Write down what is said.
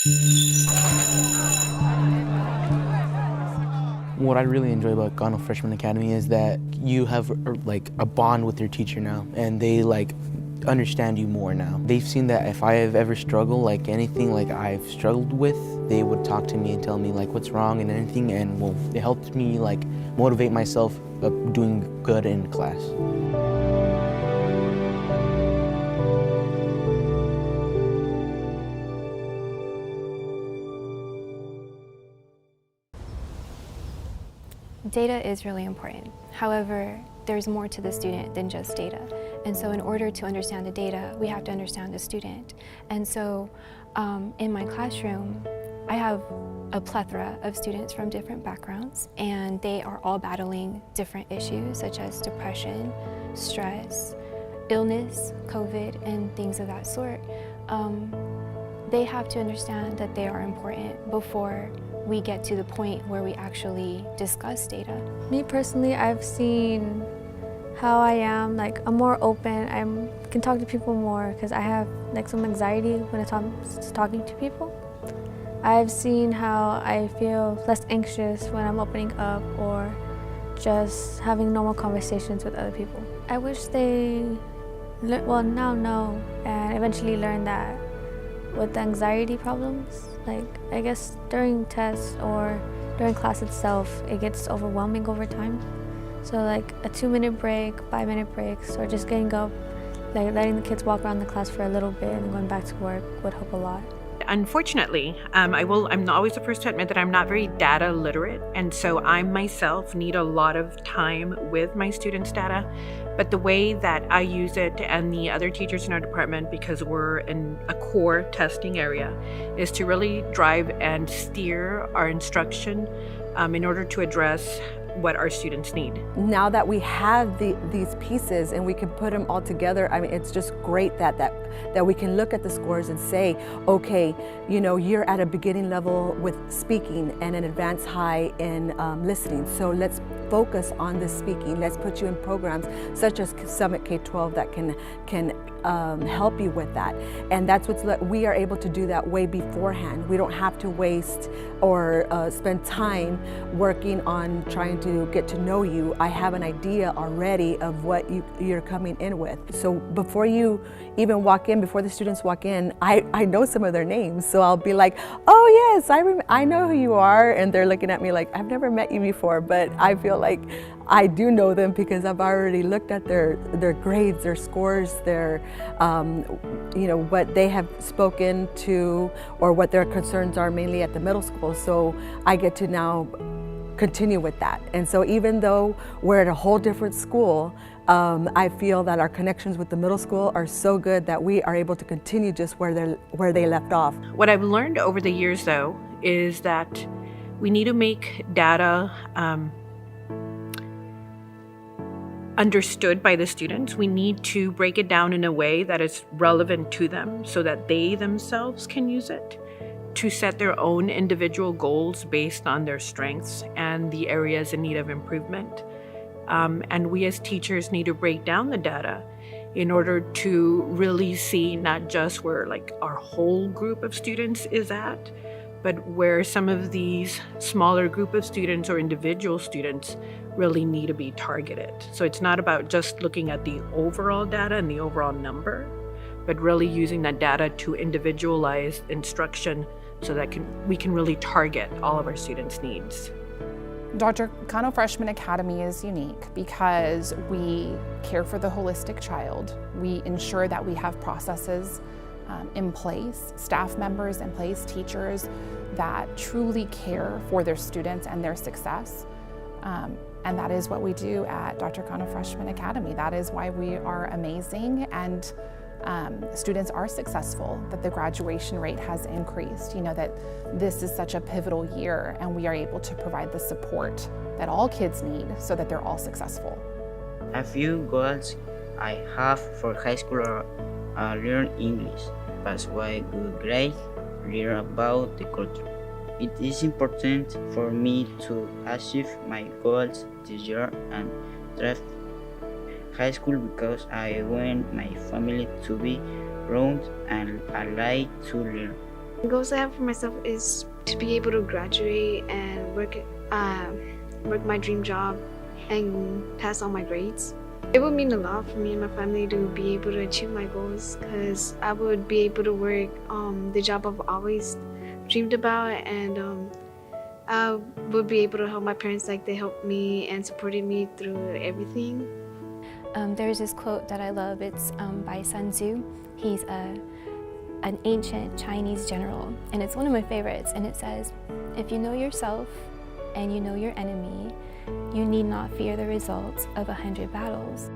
What I really enjoy about Cano Freshman Academy is that you have like a bond with your teacher now, and they like understand you more now. They've seen that if I have ever struggled, like anything like I've struggled with, they would talk to me and tell me like what's wrong and anything, and well, it helped me like motivate myself of doing good in class. Data is really important. However, there's more to the student than just data. And so in order to understand the data, we have to understand the student. And so in my classroom, I have a plethora of students from different backgrounds, and they are all battling different issues such as depression, stress, illness, COVID, and things of that sort. They have to understand that they are important before we get to the point where we actually discuss data. Me personally, I've seen how I am, like I'm more open, I can talk to people more because I have like some anxiety when it comes to talking to people. I've seen how I feel less anxious when I'm opening up or just having normal conversations with other people. I wish they, now know and eventually learn that with the anxiety problems, like I guess during tests or during class itself, it gets overwhelming over time. So like a 2-minute break, 5-minute breaks, or just getting up, like letting the kids walk around the class for a little bit and going back to work would help a lot. Unfortunately, I'm always the first to admit that I'm not very data literate, and so I myself need a lot of time with my students' data. But the way that I use it and the other teachers in our department, because we're in a core testing area, is to really drive and steer our instruction in order to address what our students need. Now that we have these pieces and we can put them all together, I mean, it's just great that we can look at the scores and say, okay, you know, you're at a beginning level with speaking and an advanced high in listening. So let's focus on the speaking. Let's put you in programs such as Summit K-12 that can help you with that. And that's we are able to do that way beforehand. We don't have to waste or spend time working on trying to get to know you. I have an idea already of what you're coming in with. So before you even walk in, before the students walk in, I know some of their names. So I'll be like, oh yes, I know who you are. And they're looking at me like, I've never met you before, but I feel like I do know them because I've already looked at their grades, their scores, their, you know, what they have spoken to or what their concerns are mainly at the middle school. So I get to now continue with that. And so even though we're at a whole different school, I feel that our connections with the middle school are so good that we are able to continue just where they left off. What I've learned over the years, though, is that we need to make data understood by the students. We need to break it down in a way that is relevant to them so that they themselves can use it to set their own individual goals based on their strengths and the areas in need of improvement. And we as teachers need to break down the data in order to really see not just where like our whole group of students is at, but where some of these smaller group of students or individual students really need to be targeted. So it's not about just looking at the overall data and the overall number, but really using that data to individualize instruction so that we can really target all of our students' needs. Dr.Cano Freshman Academy is unique because we care for the holistic child. We ensure that we have processes in place, staff members in place, teachers that truly care for their students and their success. And that is what we do at Dr.Cano Freshman Academy. That is why we are amazing and students are successful, that the graduation rate has increased. You know, that this is such a pivotal year and we are able to provide the support that all kids need so that they're all successful. A few goals I have for high school are learn English, pass well good grades, learn about the culture. It is important for me to achieve my goals this year and draft high school because I want my family to be proud and I like to learn. The goals I have for myself is to be able to graduate and work my dream job and pass all my grades. It would mean a lot for me and my family to be able to achieve my goals, because I would be able to work the job I've always dreamed about, and I would be able to help my parents like they helped me and supported me through everything. There's this quote that I love. It's by Sun Tzu. He's an ancient Chinese general, and it's one of my favorites, and it says, "If you know yourself and you know your enemy, you need not fear the results of 100 battles."